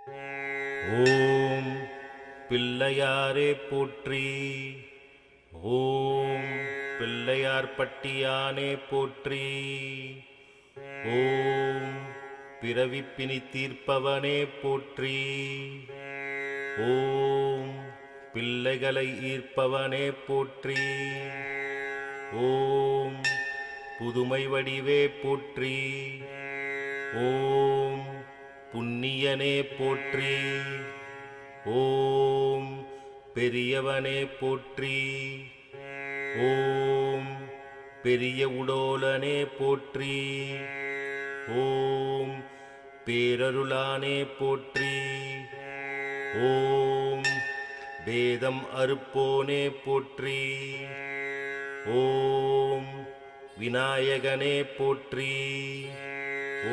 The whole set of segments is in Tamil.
ஓம் பிள்ளையாரே போற்றி. ஓம் பிள்ளையார் பட்டியானே போற்றி. ஓம் பிறவிப்பினி தீர்ப்பவனே போற்றி. ஓம் பிள்ளைகளை ஈர்ப்பவனே போற்றி. ஓம் புதுமை வடிவே போற்றி. ஓம் புண்ணியனே போற்றி. ஓம் பெரியவனே போற்றி. ஓம் பெரிய உடோலனே போற்றி. ஓம் பேரருளானே போற்றி. ஓம் வேதம் அறுப்போனே போற்றி. ஓம் விநாயகனே போற்றி.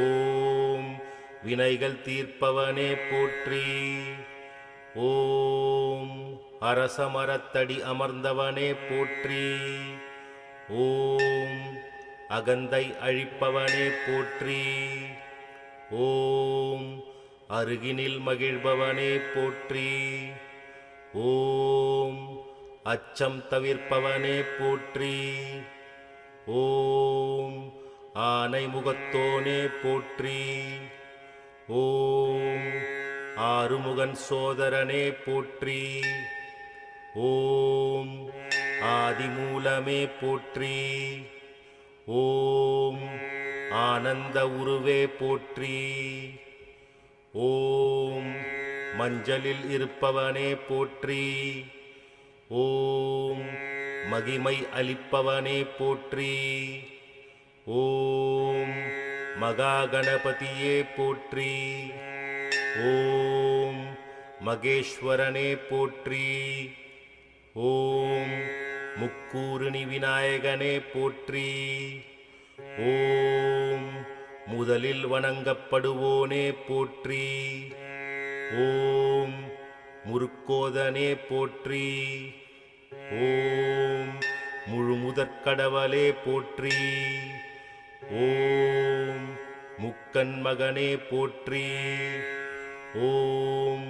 ஓம் வினைகள் தீர்ப்பவனே போற்றி. ஓம் அரசமரத்தடி அமர்ந்தவனே போற்றி. ஓம் அகந்தை அழிப்பவனே போற்றி. ஓம் அருகினில் மகிழ்பவனே போற்றி. ஓம் அச்சம் தவிர்ப்பவனே போற்றி. ஓம் ஆனை முகத்தோனே போற்றி. ஓம் ஆறுமுகன் சோதரனே போற்றி. ஓம் ஆதிமூலமே போற்றி. ஓம் ஆனந்த உருவே போற்றி. ஓம் மஞ்சளில் இருப்பவனே போற்றி. ஓம் மகிமை அளிப்பவனே போற்றி. ஓம் மகாகணபதியே போற்றி. ஓம் மகேஸ்வரனே போற்றி. ஓம் முக்கூருணி விநாயகனே போற்றி. ஓம் முதலில் வணங்கப்படுவோனே போற்றி. ஓம் முருக்கோதனே போற்றி. ஓம் முழுமுதற்கடவளே போற்றி. ஓம் முக்கன் மகனே போற்றி. ஓம்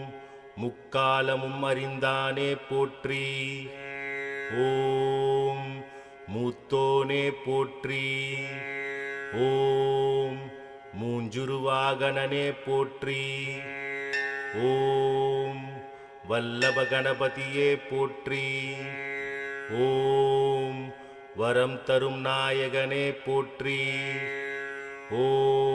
முக்காலமும் அறிந்தானே போற்றி. ஓம் மூத்தோனே போற்றி. ஓம் மூஞ்சுருவாகனனே போற்றி. ஓம் வல்லப கணபதியே போற்றி. ஓம் வரம் தரும் நாயகனே போற்றி. ஓம்